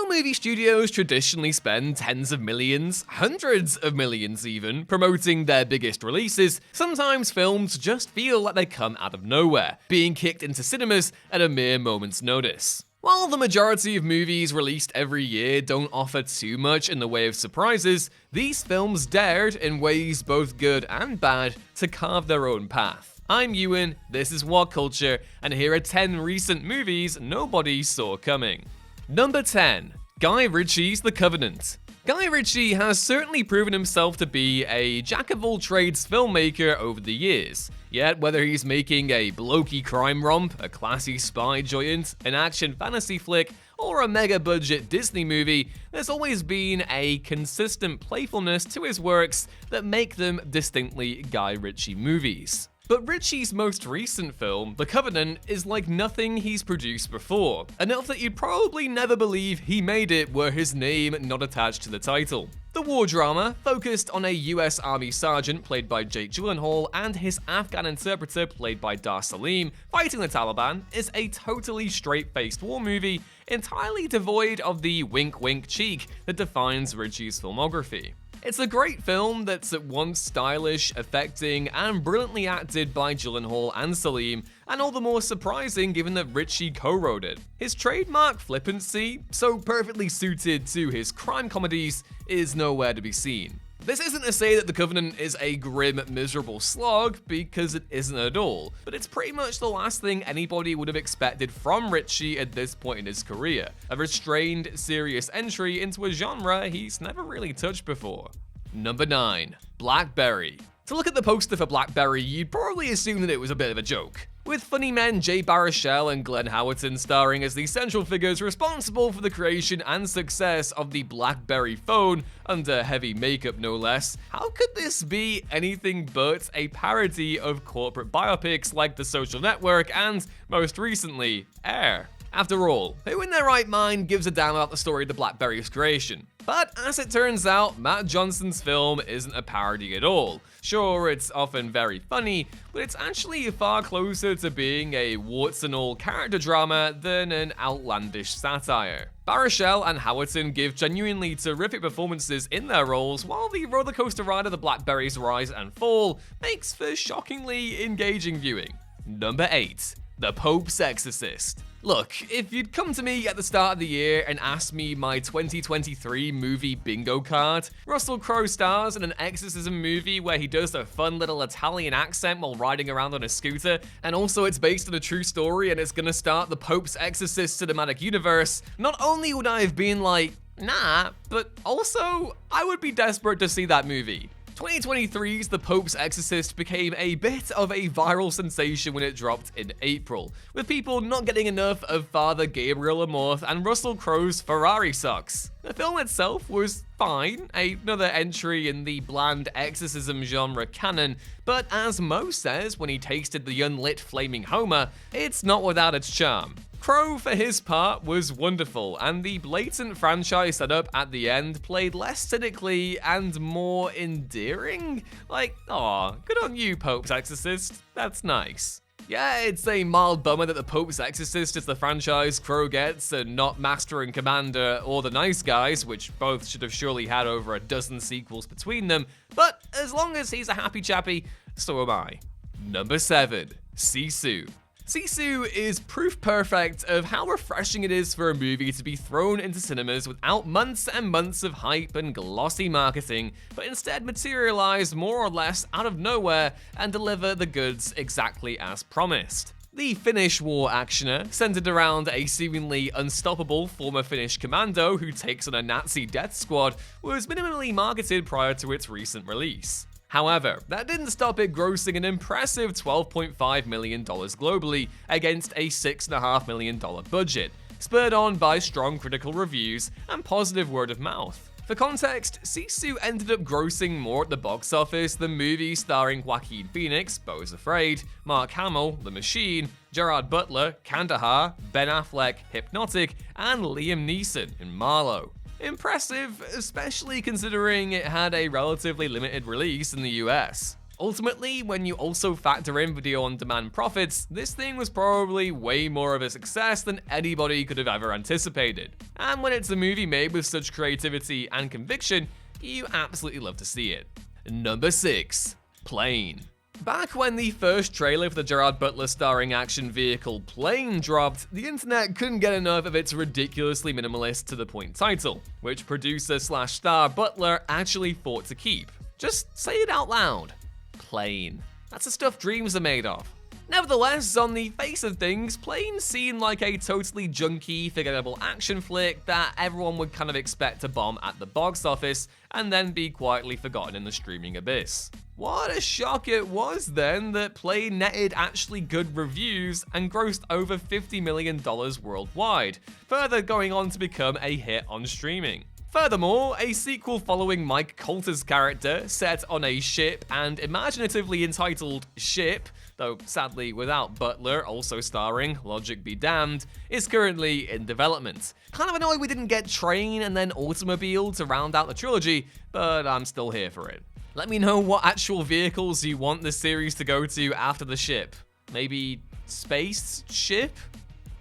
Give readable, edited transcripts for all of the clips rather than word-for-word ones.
While movie studios traditionally spend tens of millions, hundreds of millions even, promoting their biggest releases, sometimes films just feel like they come out of nowhere, being kicked into cinemas at a mere moment's notice. While the majority of movies released every year don't offer too much in the way of surprises, these films dared, in ways both good and bad, to carve their own path. I'm Ewan, this is What Culture, and here are 10 recent movies nobody saw coming. Number 10. Guy Ritchie's The Covenant. Guy Ritchie has certainly proven himself to be a jack-of-all-trades filmmaker over the years. Yet, whether he's making a blokey crime romp, a classy spy joint, an action fantasy flick, or a mega-budget Disney movie, there's always been a consistent playfulness to his works that make them distinctly Guy Ritchie movies. But Ritchie's most recent film, The Covenant, is like nothing he's produced before, enough that you'd probably never believe he made it were his name not attached to the title. The war drama, focused on a US Army sergeant played by Jake Gyllenhaal and his Afghan interpreter played by Dar Salim, fighting the Taliban, is a totally straight-faced war movie entirely devoid of the wink-wink cheek that defines Ritchie's filmography. It's a great film that's at once stylish, affecting, and brilliantly acted by Gyllenhaal and Salim, and all the more surprising given that Ritchie co-wrote it. His trademark flippancy, so perfectly suited to his crime comedies, is nowhere to be seen. This isn't to say that The Covenant is a grim, miserable slog, because it isn't at all, but it's pretty much the last thing anybody would have expected from Ritchie at this point in his career. A restrained, serious entry into a genre he's never really touched before. Number 9. Blackberry. To look at the poster for Blackberry, you'd probably assume that it was a bit of a joke. With funny men Jay Baruchel and Glenn Howerton starring as the central figures responsible for the creation and success of the Blackberry phone, under heavy makeup no less, how could this be anything but a parody of corporate biopics like The Social Network and, most recently, Air? After all, who in their right mind gives a damn about the story of the Blackberry's creation? But as it turns out, Matt Johnson's film isn't a parody at all. Sure, it's often very funny, but it's actually far closer to being a warts and all character drama than an outlandish satire. Baruchel and Howerton give genuinely terrific performances in their roles, while the rollercoaster ride of the Blackberry's rise and fall makes for shockingly engaging viewing. Number 8. The Pope's Exorcist. Look, if you'd come to me at the start of the year and asked me my 2023 movie bingo card, Russell Crowe stars in an exorcism movie where he does a fun little Italian accent while riding around on a scooter, and also it's based on a true story and it's gonna start the Pope's Exorcist cinematic universe, not only would I have been like, nah, but also I would be desperate to see that movie. 2023's The Pope's Exorcist became a bit of a viral sensation when it dropped in April, with people not getting enough of Father Gabriel Amorth and Russell Crowe's Ferrari socks. The film itself was fine, another entry in the bland exorcism genre canon, but as Mo says when he tasted the unlit flaming Homer, it's not without its charm. Crowe, for his part, was wonderful, and the blatant franchise setup at the end played less cynically and more endearing. Like, aw, good on you, Pope's Exorcist, that's nice. Yeah, it's a mild bummer that The Pope's Exorcist is the franchise Crowe gets, and not Master and Commander or The Nice Guys, which both should have surely had over a dozen sequels between them, but as long as he's a happy chappy, so am I. Number 7. Sisu. Sisu is proof perfect of how refreshing it is for a movie to be thrown into cinemas without months and months of hype and glossy marketing, but instead materialize more or less out of nowhere and deliver the goods exactly as promised. The Finnish war actioner, centered around a seemingly unstoppable former Finnish commando who takes on a Nazi death squad, was minimally marketed prior to its recent release. However, that didn't stop it grossing an impressive $12.5 million globally against a $6.5 million budget, spurred on by strong critical reviews and positive word of mouth. For context, Sisu ended up grossing more at the box office than movies starring Joaquin Phoenix, Beau's Afraid, Mark Hamill, The Machine, Gerard Butler, Kandahar, Ben Affleck, Hypnotic, and Liam Neeson in Marlowe. Impressive, especially considering it had a relatively limited release in the US. Ultimately, when you also factor in video-on-demand profits, this thing was probably way more of a success than anybody could have ever anticipated. And when it's a movie made with such creativity and conviction, you absolutely love to see it. Number 6. Plane. Back when the first trailer for the Gerard Butler starring action vehicle Plane dropped, the internet couldn't get enough of its ridiculously minimalist to-the-point title, which producer/star Butler actually fought to keep. Just say it out loud. Plane. That's the stuff dreams are made of. Nevertheless, on the face of things, Plane seemed like a totally junky, forgettable action flick that everyone would kind of expect to bomb at the box office and then be quietly forgotten in the streaming abyss. What a shock it was then that Plane netted actually good reviews and grossed over $50 million worldwide, further going on to become a hit on streaming. Furthermore, a sequel following Mike Colter's character, set on a ship and imaginatively entitled Ship, though sadly without Butler also starring, logic be damned, is currently in development. Kind of annoyed we didn't get Train and then Automobile to round out the trilogy, but I'm still here for it. Let me know what actual vehicles you want this series to go to after the ship. Maybe space ship?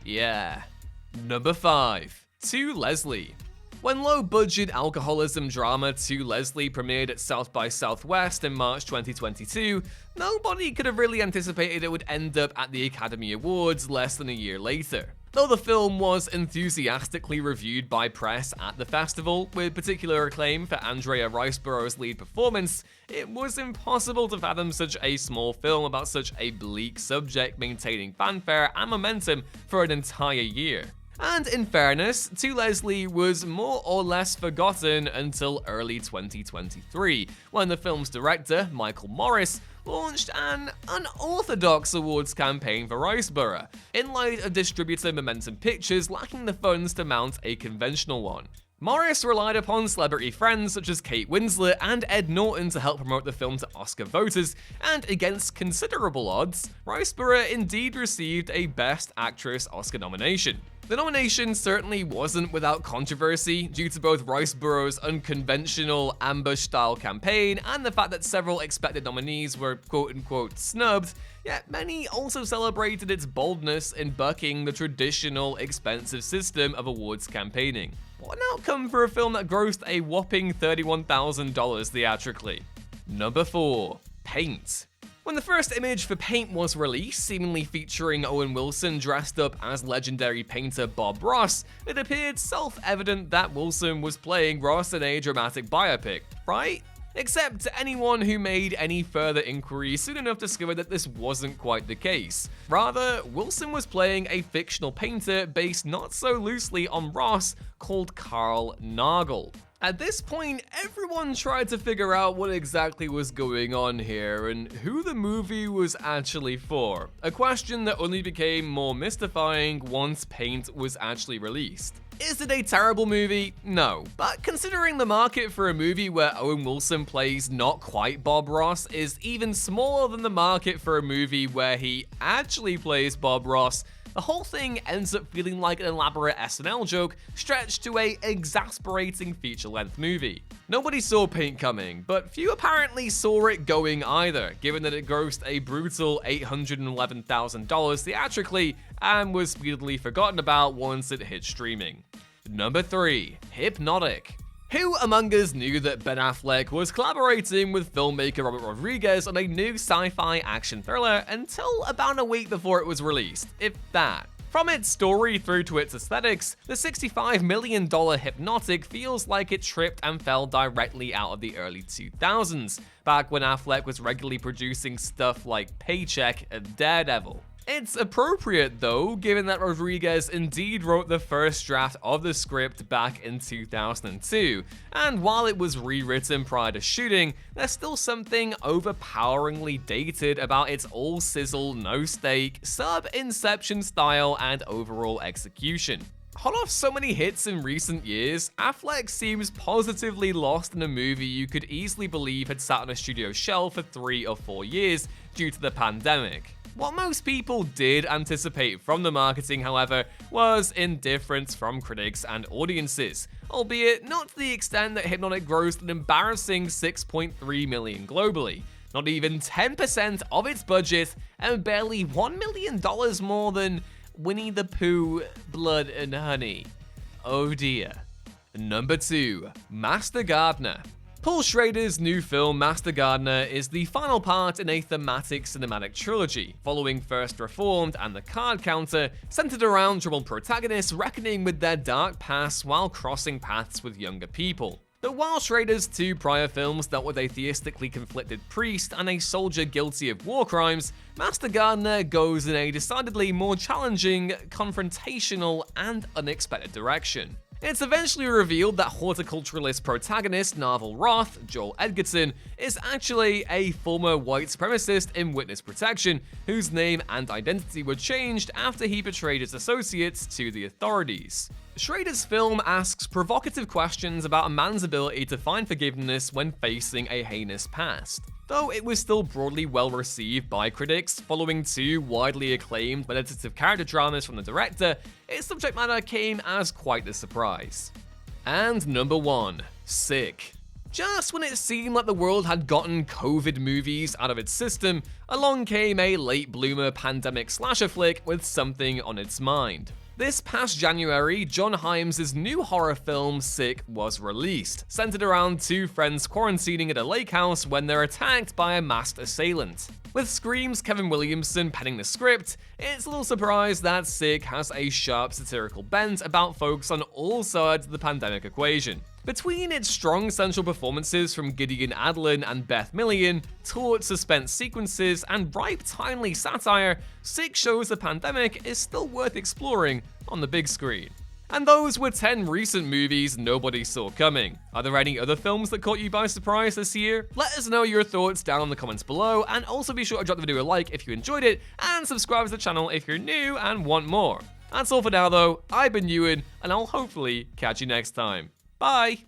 Yeah. Number 5. To Leslie. When low-budget alcoholism drama To Leslie premiered at South by Southwest in March 2022, nobody could have really anticipated it would end up at the Academy Awards less than a year later. Though the film was enthusiastically reviewed by press at the festival, with particular acclaim for Andrea Riseborough's lead performance, it was impossible to fathom such a small film about such a bleak subject maintaining fanfare and momentum for an entire year. And in fairness, To Leslie was more or less forgotten until early 2023, when the film's director, Michael Morris, launched an unorthodox awards campaign for Riceborough, in light of distributor Momentum Pictures lacking the funds to mount a conventional one. Morris relied upon celebrity friends such as Kate Winslet and Ed Norton to help promote the film to Oscar voters, and against considerable odds, Riceborough indeed received a Best Actress Oscar nomination. The nomination certainly wasn't without controversy due to both Riceborough's unconventional ambush-style campaign and the fact that several expected nominees were quote-unquote snubbed, yet many also celebrated its boldness in bucking the traditional expensive system of awards campaigning. What an outcome for a film that grossed a whopping $31,000 theatrically. Number 4. Paint. When the first image for Paint was released, seemingly featuring Owen Wilson dressed up as legendary painter Bob Ross, it appeared self-evident that Wilson was playing Ross in a dramatic biopic, right? Except to anyone who made any further inquiry soon enough discovered that this wasn't quite the case. Rather, Wilson was playing a fictional painter based not so loosely on Ross called Carl Nagel. At this point, everyone tried to figure out what exactly was going on here and who the movie was actually for, a question that only became more mystifying once Paint was actually released. Is it a terrible movie? No. But considering the market for a movie where Owen Wilson plays not quite Bob Ross is even smaller than the market for a movie where he actually plays Bob Ross, the whole thing ends up feeling like an elaborate SNL joke stretched to a exasperating feature-length movie. Nobody saw Paint coming, but few apparently saw it going either, given that it grossed a brutal $811,000 theatrically and was speedily forgotten about once it hit streaming. Number 3. Hypnotic. Who among us knew that Ben Affleck was collaborating with filmmaker Robert Rodriguez on a new sci-fi action thriller until about a week before it was released, if that? From its story through to its aesthetics, the $65 million Hypnotic feels like it tripped and fell directly out of the early 2000s, back when Affleck was regularly producing stuff like Paycheck and Daredevil. It's appropriate though, given that Rodriguez indeed wrote the first draft of the script back in 2002, and while it was rewritten prior to shooting, there's still something overpoweringly dated about its all-sizzle, no-steak, sub-Inception style and overall execution. Hot off so many hits in recent years, Affleck seems positively lost in a movie you could easily believe had sat on a studio shelf for 3 or 4 years due to the pandemic. What most people did anticipate from the marketing, however, was indifference from critics and audiences, albeit not to the extent that Hypnotic grossed an embarrassing $6.3 million globally. not even 10% of its budget, and barely $1 million more than Winnie the Pooh, Blood and Honey. Oh dear. Number 2. Master Gardener. Paul Schrader's new film Master Gardener is the final part in a thematic cinematic trilogy, following First Reformed and The Card Counter, centered around troubled protagonists reckoning with their dark past while crossing paths with younger people. But while Schrader's 2 prior films dealt with a theistically conflicted priest and a soldier guilty of war crimes, Master Gardener goes in a decidedly more challenging, confrontational, and unexpected direction. It's eventually revealed that horticulturalist protagonist Narvel Roth, Joel Edgerton, is actually a former white supremacist in witness protection, whose name and identity were changed after he betrayed his associates to the authorities. Schrader's film asks provocative questions about a man's ability to find forgiveness when facing a heinous past. Though it was still broadly well received by critics, following 2 widely acclaimed meditative character dramas from the director, its subject matter came as quite a surprise. And number 1. Sick. Just when it seemed like the world had gotten COVID movies out of its system, along came a late bloomer pandemic slasher flick with something on its mind. This past January, John Hyams' new horror film Sick was released, centered around 2 friends quarantining at a lake house when they're attacked by a masked assailant. With Scream's Kevin Williamson penning the script, it's a little surprise that Sick has a sharp satirical bent about folks on all sides of the pandemic equation. Between its strong central performances from Gideon Adlin and Beth Million, taut suspense sequences, and ripe timely satire, Sick shows the pandemic is still worth exploring on the big screen. And those were 10 recent movies nobody saw coming. Are there any other films that caught you by surprise this year? Let us know your thoughts down in the comments below, and also be sure to drop the video a like if you enjoyed it, and subscribe to the channel if you're new and want more. That's all for now though, I've been Ewan, and I'll hopefully catch you next time. Bye!